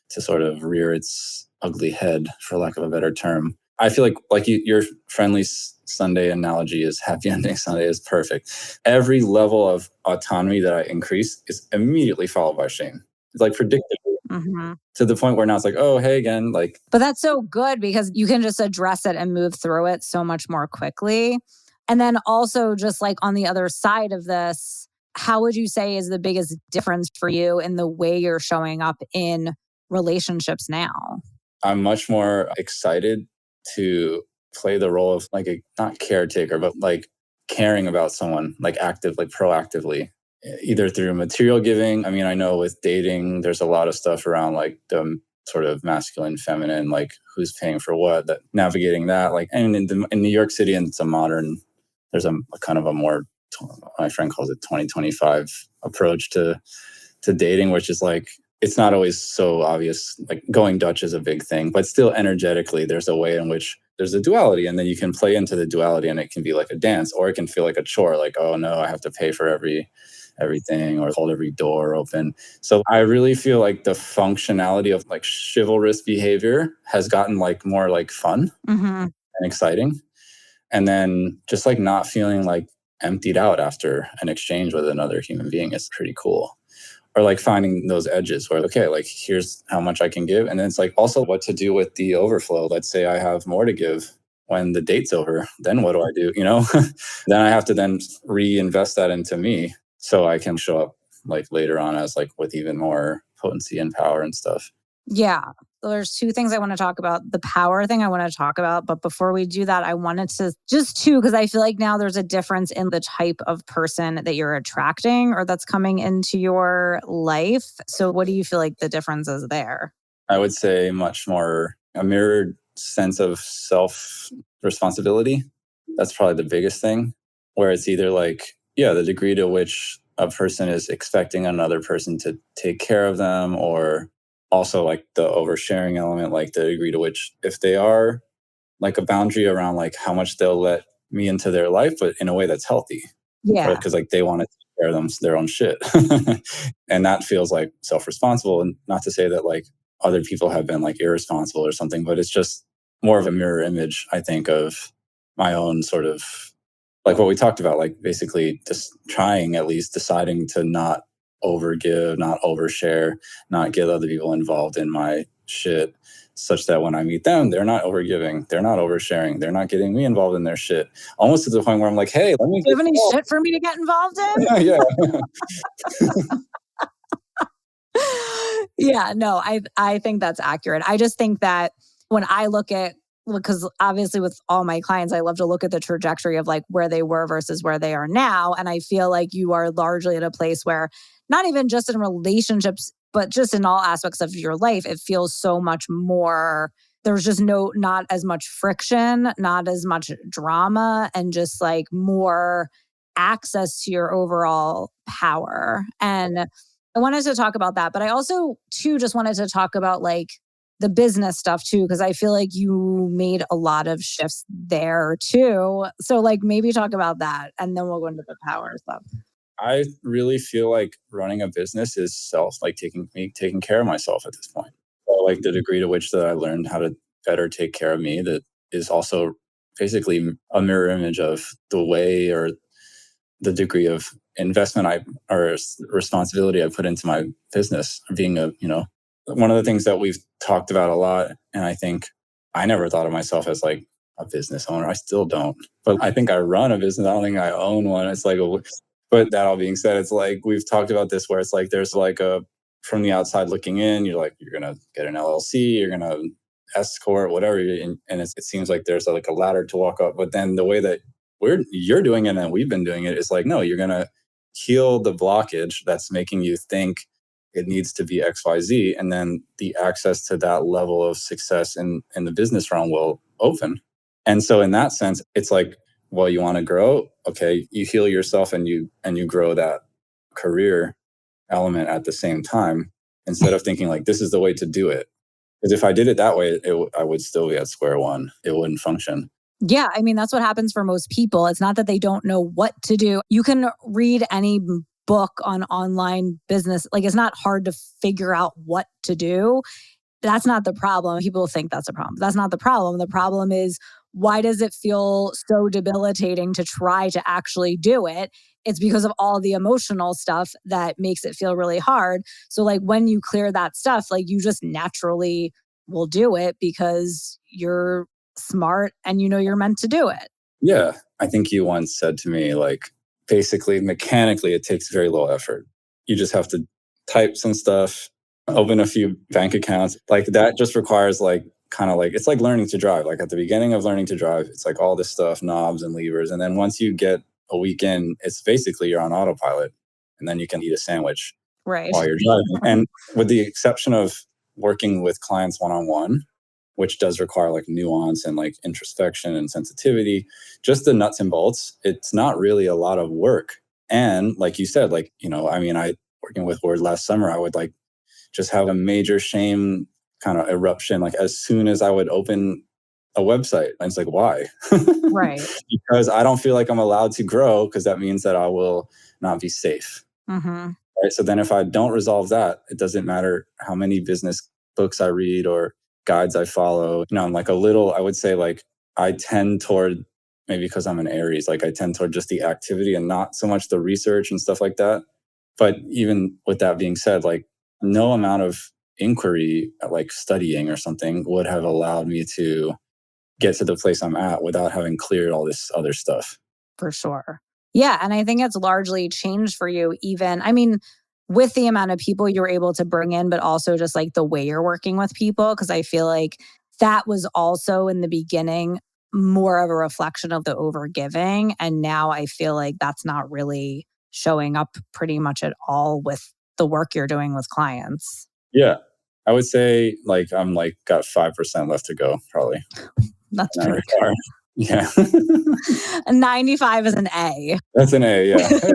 sort of rear its ugly head, for lack of a better term. I feel like your friendly Sunday analogy is happy ending Sunday is perfect. Every level of autonomy that I increase is immediately followed by shame. It's like predictable. Mm-hmm. To the point where now it's like, oh, hey, again, like. But that's so good because you can just address it and move through it so much more quickly. And then also just like on the other side of this, how would you say is the biggest difference for you in the way you're showing up in relationships now? I'm much more excited to play the role of like not caretaker, but like caring about someone, like proactively, either through material giving. I mean, I know with dating, there's a lot of stuff around like the sort of masculine, feminine, like who's paying for what, that navigating that, like, and in New York City, and there's a kind of a more, my friend calls it 2025 approach to dating, which is like, it's not always so obvious. Like going Dutch is a big thing, but still energetically, there's a way in which there's a duality, and then you can play into the duality, and it can be like a dance, or it can feel like a chore, like, oh no, I have to pay for everything or hold every door open. So I really feel like the functionality of like chivalrous behavior has gotten like more like fun Mm-hmm. and exciting. And then just like not feeling like emptied out after an exchange with another human being is pretty cool. Or like finding those edges where, okay, like here's how much I can give. And then it's like also what to do with the overflow. Let's say I have more to give when the date's over. Then what do I do? Then I have to then reinvest that into me so I can show up like later on as like with even more potency and power and stuff. Yeah. There's two things I want to talk about. The power thing I want to talk about. But before we do that, I wanted to just two, because I feel like now there's a difference in the type of person that you're attracting or that's coming into your life. So what do you feel like the difference is there? I would say much more a mirrored sense of self responsibility. That's probably the biggest thing, where it's either like, yeah, the degree to which a person is expecting another person to take care of them, or also like the oversharing element, like the degree to which if they are like a boundary around like how much they'll let me into their life, but in a way that's healthy. Yeah. Because like they want to take care of them their own shit. And that feels like self-responsible. And not to say that like other people have been like irresponsible or something, but it's just more of a mirror image, I think, of my own sort of like what we talked about, like basically just trying, at least deciding to not overgive, not overshare, not get other people involved in my shit, such that when I meet them, they're not overgiving, they're not oversharing, they're not getting me involved in their shit. Almost to the point where I'm like, hey, let me Do you have any shit for me to get involved in? yeah. Yeah, no, I think that's accurate. I just think that when I look at, because obviously with all my clients, I love to look at the trajectory of like where they were versus where they are now. And I feel like you are largely at a place where not even just in relationships, but just in all aspects of your life, it feels so much more. There's just not as much friction, not as much drama, and just like more access to your overall power. And I wanted to talk about that, but I also too just wanted to talk about like the business stuff too, because I feel like you made a lot of shifts there too. So like maybe talk about that and then we'll go into the power stuff. I really feel like running a business is like taking care of myself at this point. So like the degree to which that I learned how to better take care of me, that is also basically a mirror image of the way or the degree of investment or responsibility I put into my business. Being one of the things that we've talked about a lot, and I think I never thought of myself as like a business owner. I still don't, but I think I run a business. I don't think I own one. It's like, but that all being said, it's like we've talked about this where it's like there's like from the outside looking in, you're like, you're gonna get an LLC, you're gonna escort, whatever, and it seems like there's like a ladder to walk up. But then the way that you're doing it and we've been doing it, it's like, no, you're gonna heal the blockage that's making you think it needs to be XYZ, and then the access to that level of success in the business realm will open. And so in that sense, it's like, well, you want to grow, okay, you heal yourself and you grow that career element at the same time, instead of thinking like this is the way to do it. Because if I did it that way, I would still be at square one. It wouldn't function. Yeah, I mean, that's what happens for most people. It's not that they don't know what to do. You can read any book on online business. Like, it's not hard to figure out what to do. That's not the problem. People think that's a problem. That's not the problem. The problem is, why does it feel so debilitating to try to actually do it? It's because of all the emotional stuff that makes it feel really hard. So like when you clear that stuff, like you just naturally will do it because you're smart and you know you're meant to do it. Yeah. I think you once said to me, like, basically, mechanically, it takes very low effort. You just have to type some stuff, open a few bank accounts. Like, that just requires, like, kind of like, it's like learning to drive. Like, at the beginning of learning to drive, it's like all this stuff, knobs and levers. And then once you get a week in, it's basically you're on autopilot. And then you can eat a sandwich Right. while you're driving. And with the exception of working with clients one-on-one, which does require like nuance and like introspection and sensitivity, just the nuts and bolts, it's not really a lot of work. And like you said, like, I mean, working with Word last summer, I would like just have a major shame kind of eruption, like as soon as I would open a website. And it's like, why? Right. Because I don't feel like I'm allowed to grow, because that means that I will not be safe. Mm-hmm. Right. So then if I don't resolve that, it doesn't matter how many business books I read or guides I follow. I'm like I would say like I tend toward, maybe because I'm an Aries, like I tend toward just the activity and not so much the research and stuff like that. But even with that being said, like no amount of inquiry, like studying or something, would have allowed me to get to the place I'm at without having cleared all this other stuff. For sure. Yeah. And I think it's largely changed for you, even, I mean, with the amount of people you're able to bring in, but also just like the way you're working with people. Cause I feel like that was also in the beginning more of a reflection of the overgiving. And now I feel like that's not really showing up pretty much at all with the work you're doing with clients. Yeah. I would say like I'm like got 5% left to go, probably. That's In that pretty regard. Yeah. good. 95 is an A. That's an A, yeah.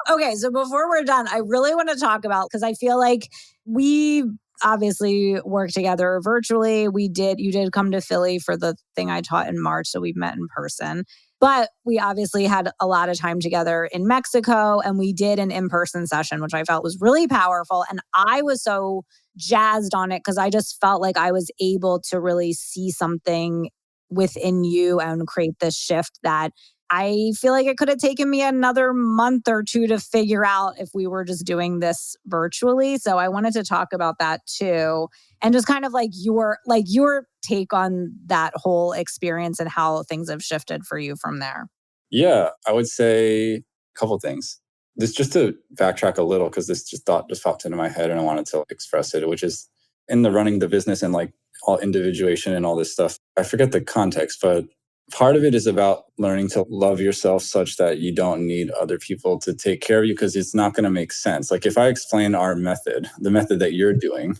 Okay, so before we're done, I really want to talk about, because I feel like we obviously work together virtually. You did come to Philly for the thing I taught in March, so we've met in person. But we obviously had a lot of time together in Mexico, and we did an in-person session, which I felt was really powerful. And I was so jazzed on it because I just felt like I was able to really see something within you and create this shift that I feel like it could have taken me another month or two to figure out if we were just doing this virtually. So I wanted to talk about that too. And just kind of like your take on that whole experience and how things have shifted for you from there. Yeah, I would say a couple things. This, just to backtrack a little, because this just popped into my head and I wanted to express it, which is in the running the business and like all individuation and all this stuff. I forget the context, but part of it is about learning to love yourself such that you don't need other people to take care of you, because it's not going to make sense. Like if I explain our method, the method that you're doing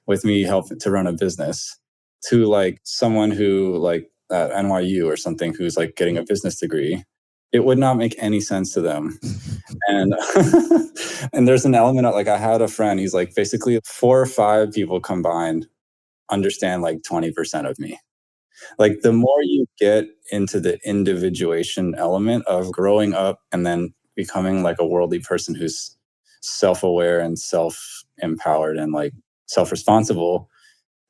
with me helping to run a business, to like someone who like at NYU or something who's like getting a business degree, it would not make any sense to them. And and there's an element of like, I had a friend, he's like basically 4 or 5 people combined understand like 20% of me. Like the more you get into the individuation element of growing up and then becoming like a worldly person who's self-aware and self-empowered and like self-responsible,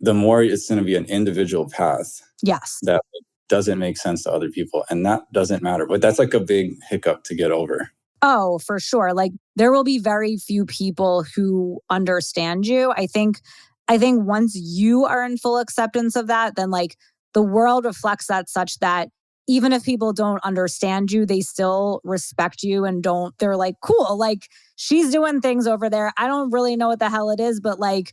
the more it's going to be an individual path. Yes. That doesn't make sense to other people. And that doesn't matter. But that's like a big hiccup to get over. Oh, for sure. Like there will be very few people who understand you. I think once you are in full acceptance of that, then like the world reflects that such that even if people don't understand you, they still respect you and they're like, cool, like she's doing things over there. I don't really know what the hell it is, but like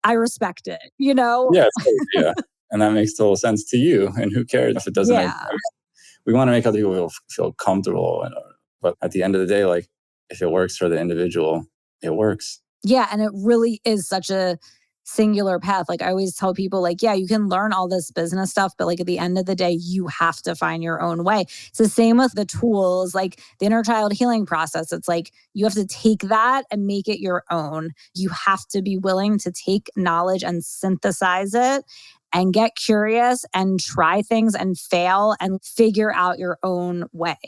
I respect it, you know? Yeah. Yeah. And that makes total sense to you. And who cares if it doesn't Yeah. make, we want to make other people feel comfortable. But at the end of the day, like if it works for the individual, it works. Yeah. And it really is such a singular path. Like I always tell people, like, yeah, you can learn all this business stuff, but like at the end of the day, you have to find your own way. It's the same with the tools, like the inner child healing process. It's like you have to take that and make it your own. You have to be willing to take knowledge and synthesize it and get curious and try things and fail and figure out your own way.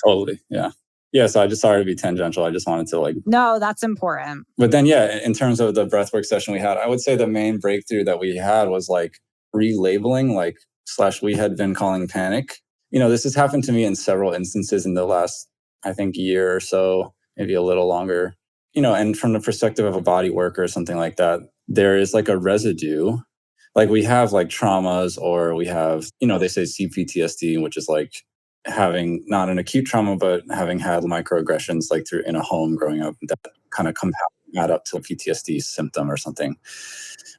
Totally. Yeah. Yeah. So I just, sorry to be tangential. I just wanted to like. No, that's important. But then, yeah, in terms of the breathwork session we had, I would say the main breakthrough that we had was like relabeling, like / we had been calling panic. This has happened to me in several instances in the last, I think, year or so, maybe a little longer. And from the perspective of a body worker or something like that, there is like a residue. Like we have like traumas, or we have, they say CPTSD, which is like having not an acute trauma, but having had microaggressions like through in a home growing up, that kind of add up to a PTSD symptom or something,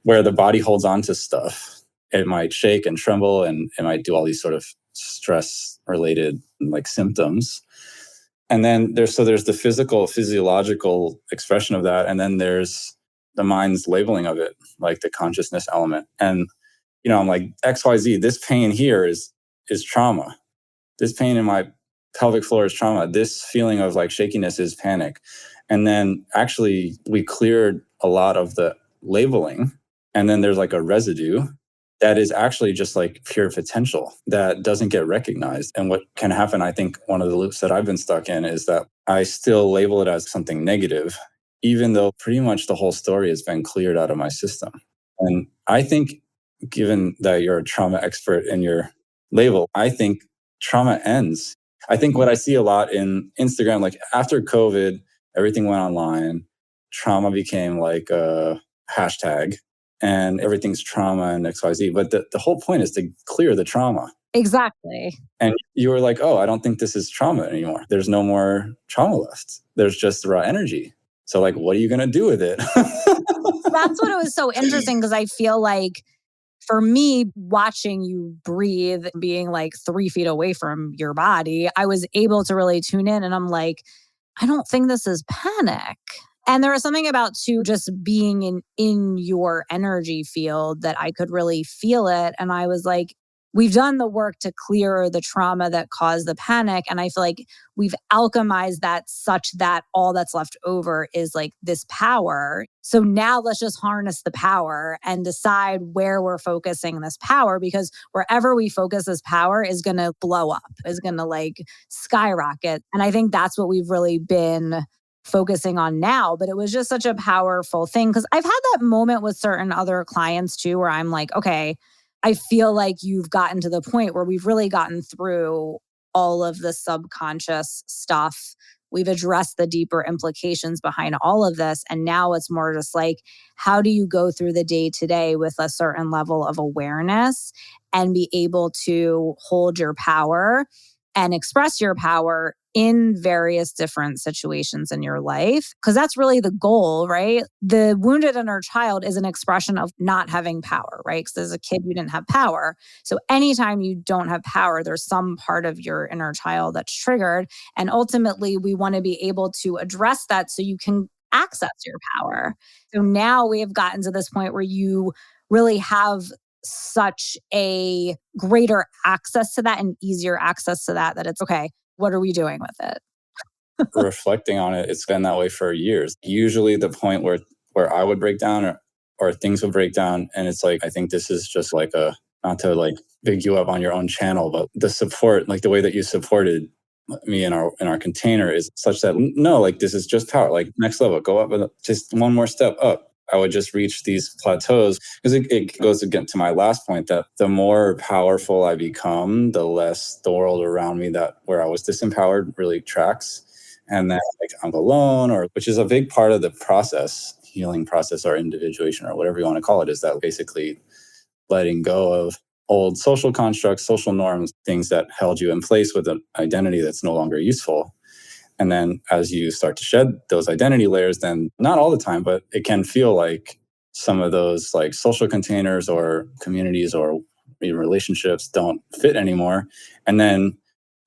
where the body holds on to stuff. It might shake and tremble, and it might do all these sort of stress related like symptoms. And then there's the physiological expression of that. And then there's the mind's labeling of it, like the consciousness element. And, I'm like, XYZ, this pain here is trauma. This pain in my pelvic floor is trauma. This feeling of like shakiness is panic. And then actually we cleared a lot of the labeling, and then there's like a residue that is actually just like pure potential that doesn't get recognized. And what can happen, I think one of the loops that I've been stuck in is that I still label it as something negative, even though pretty much the whole story has been cleared out of my system. And I think, given that you're a trauma expert in your label, I think trauma ends. I think what I see a lot in Instagram, like after COVID, everything went online, trauma became like a hashtag, and everything's trauma and XYZ. But the whole point is to clear the trauma. Exactly. And you were like, oh, I don't think this is trauma anymore. There's no more trauma left. There's just raw energy. So like, what are you going to do with it? That's what it was so interesting, because I feel like for me, watching you breathe, being like 3 feet away from your body, I was able to really tune in, and I'm like, I don't think this is panic. And there was something about too just being in your energy field that I could really feel it. And I was like, we've done the work to clear the trauma that caused the panic. And I feel like we've alchemized that such that all that's left over is like this power. So now let's just harness the power and decide where we're focusing this power, because wherever we focus this power is going to blow up, is going to like skyrocket. And I think that's what we've really been focusing on now. But it was just such a powerful thing, because I've had that moment with certain other clients too, where I'm like, okay, I feel like you've gotten to the point where we've really gotten through all of the subconscious stuff. We've addressed the deeper implications behind all of this. And now it's more just like, how do you go through the day to day with a certain level of awareness and be able to hold your power and express your power in various different situations in your life? Because that's really the goal, right? The wounded inner child is an expression of not having power, right? Because as a kid, you didn't have power. So anytime you don't have power, there's some part of your inner child that's triggered. And ultimately, we want to be able to address that so you can access your power. So now we have gotten to this point where you really have such a greater access to that and easier access to that it's okay. What are we doing with it? Reflecting on it, it's been that way for years. Usually the point where I would break down or things would break down. And it's like, I think this is just like not to like big you up on your own channel, but the support, like the way that you supported me in our container is such that no, like this is just power, like next level, go up just one more step up. I would just reach these plateaus, because it goes again to my last point that the more powerful I become, the less the world around me that where I was disempowered really tracks. And then like I'm alone, or which is a big part of the process, healing process or individuation or whatever you want to call it, is that basically letting go of old social constructs, social norms, things that held you in place with an identity that's no longer useful. And then as you start to shed those identity layers, then not all the time, but it can feel like some of those like social containers or communities or even relationships don't fit anymore. And then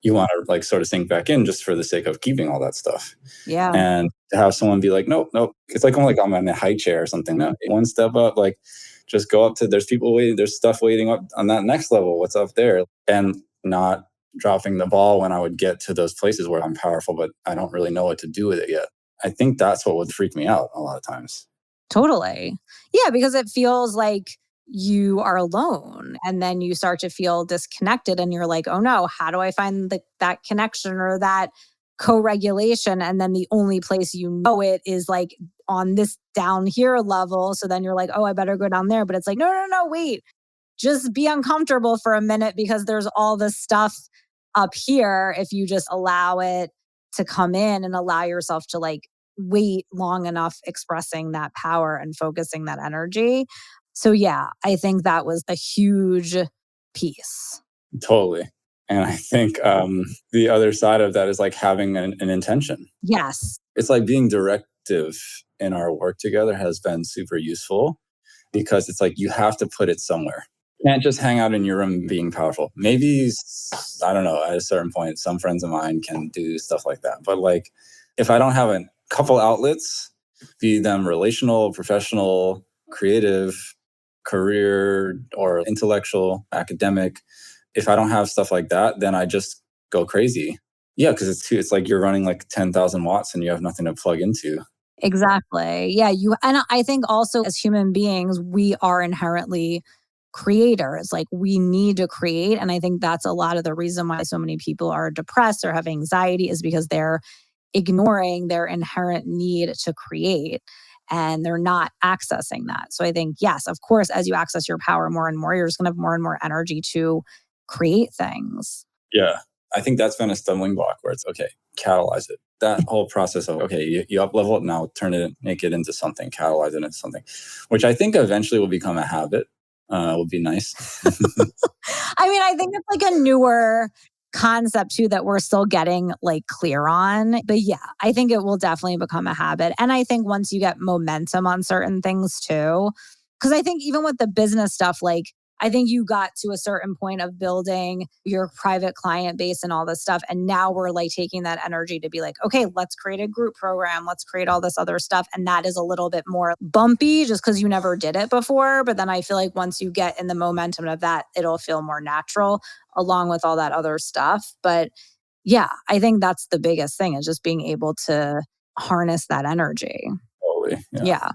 you want to like sort of sink back in just for the sake of keeping all that stuff. Yeah. And to have someone be like, nope, nope. It's like I'm in a high chair or something. No, one step up, like just go up to, there's people waiting, there's stuff waiting up on that next level. What's up there? And not dropping the ball when I would get to those places where I'm powerful, but I don't really know what to do with it yet. I think that's what would freak me out a lot of times. Totally. Yeah, because it feels like you are alone, and then you start to feel disconnected and you're like, oh no, how do I find that connection or that co-regulation? And then the only place you know it is like on this down here level. So then you're like, oh, I better go down there. But it's like, no, wait. Just be uncomfortable for a minute, because there's all this stuff up here if you just allow it to come in and allow yourself to like wait long enough expressing that power and focusing that energy. So yeah, I think that was a huge piece. Totally. And I think the other side of that is like having an intention. Yes. It's like being directive in our work together has been super useful, because it's like you have to put it somewhere. You can't just hang out in your room being powerful. Maybe, I don't know, at a certain point, some friends of mine can do stuff like that. But like, if I don't have a couple outlets, be them relational, professional, creative, career, or intellectual, academic, if I don't have stuff like that, then I just go crazy. Yeah, because it's like you're running like 10,000 watts and you have nothing to plug into. Exactly. Yeah. And I think also as human beings, we are inherently creators. Like we need to create. And I think that's a lot of the reason why so many people are depressed or have anxiety is because they're ignoring their inherent need to create and they're not accessing that. So I think, yes, of course, as you access your power more and more, you're just going to have more and more energy to create things. Yeah. I think that's been a stumbling block where it's okay, catalyze it. That whole process of, okay, you up level it now, make it into something, catalyze it into something, which I think eventually will become a habit. Would be nice. I mean, I think it's like a newer concept too that we're still getting like clear on. But yeah, I think it will definitely become a habit. And I think once you get momentum on certain things too, because I think even with the business stuff, like I think you got to a certain point of building your private client base and all this stuff. And now we're like taking that energy to be like, okay, let's create a group program. Let's create all this other stuff. And that is a little bit more bumpy just because you never did it before. But then I feel like once you get in the momentum of that, it'll feel more natural along with all that other stuff. But yeah, I think that's the biggest thing is just being able to harness that energy. Totally. Yeah.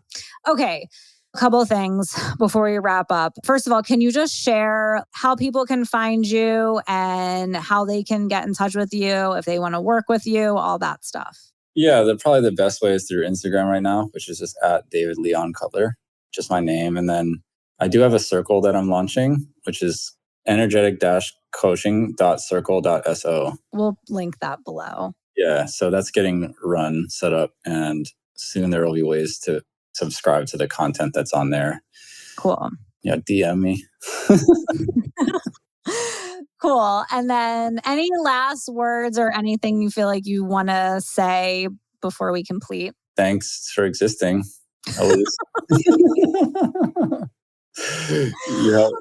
Okay. A couple of things before we wrap up. First of all, can you just share how people can find you and how they can get in touch with you if they want to work with you, all that stuff? Yeah, probably the best way is through Instagram right now, which is just at David Leon Cutler, just my name. And then I do have a circle that I'm launching, which is energetic-coaching.circle.so. We'll link that below. Yeah, so that's getting set up, and soon there will be ways to subscribe to the content that's on there. Cool. Yeah, DM me. Cool. And then any last words or anything you feel like you want to say before we complete? Thanks for existing. Always. Oh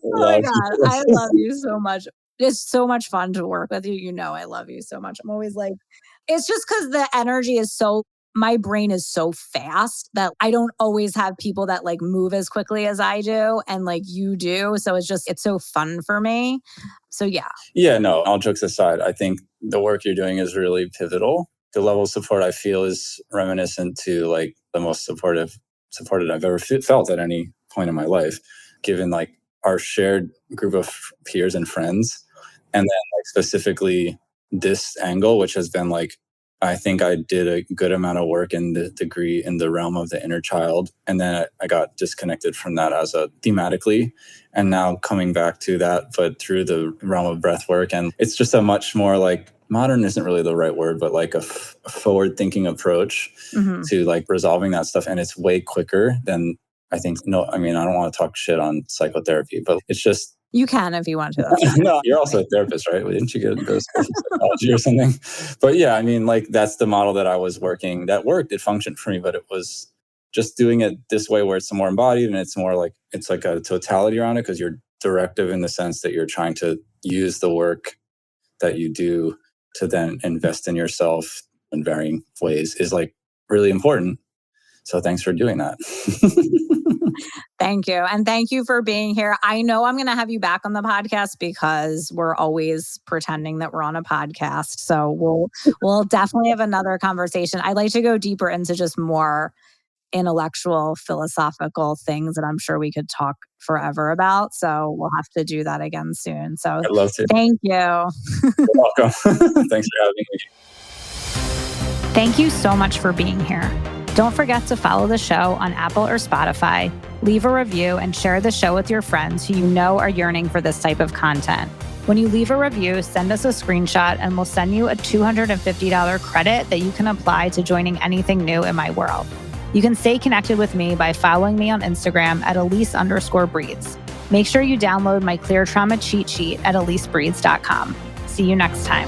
my God. I love you so much. It's so much fun to work with you. You know, I love you so much. I'm always like, it's just because the energy is my brain is so fast that I don't always have people that like move as quickly as I do and like you do. So it's so fun for me. So yeah. Yeah, no, all jokes aside, I think the work you're doing is really pivotal. The level of support I feel is reminiscent to like the most supported I've ever felt at any point in my life, given like our shared group of peers and friends. And then like specifically this angle, which has been like, I think I did a good amount of work in the degree in the realm of the inner child. And then I got disconnected from that thematically. And now coming back to that, but through the realm of breath work. And it's just a much more like, modern isn't really the right word, but like a forward thinking approach to like resolving that stuff. And it's way quicker than I think. No, I mean, I don't want to talk shit on psychotherapy, but it's just, you can if you want to. No, you're also a therapist, right? Didn't you go to psychology or something? But yeah, I mean, like that's the model that I was working. That worked. It functioned for me, but it was just doing it this way where it's more embodied and it's more like it's like a totality around it because you're directive in the sense that you're trying to use the work that you do to then invest in yourself in varying ways is like really important. So thanks for doing that. Thank you. And thank you for being here. I know I'm going to have you back on the podcast because we're always pretending that we're on a podcast. So we'll definitely have another conversation. I'd like to go deeper into just more intellectual, philosophical things that I'm sure we could talk forever about. So we'll have to do that again soon. So I'd love to. Thank you. You're welcome. Thanks for having me. Thank you so much for being here. Don't forget to follow the show on Apple or Spotify, leave a review, and share the show with your friends who you know are yearning for this type of content. When you leave a review, send us a screenshot and we'll send you a $250 credit that you can apply to joining anything new in my world. You can stay connected with me by following me on Instagram at Elise_Breeds. Make sure you download my Clear Trauma cheat sheet at EliseBreeds.com. See you next time.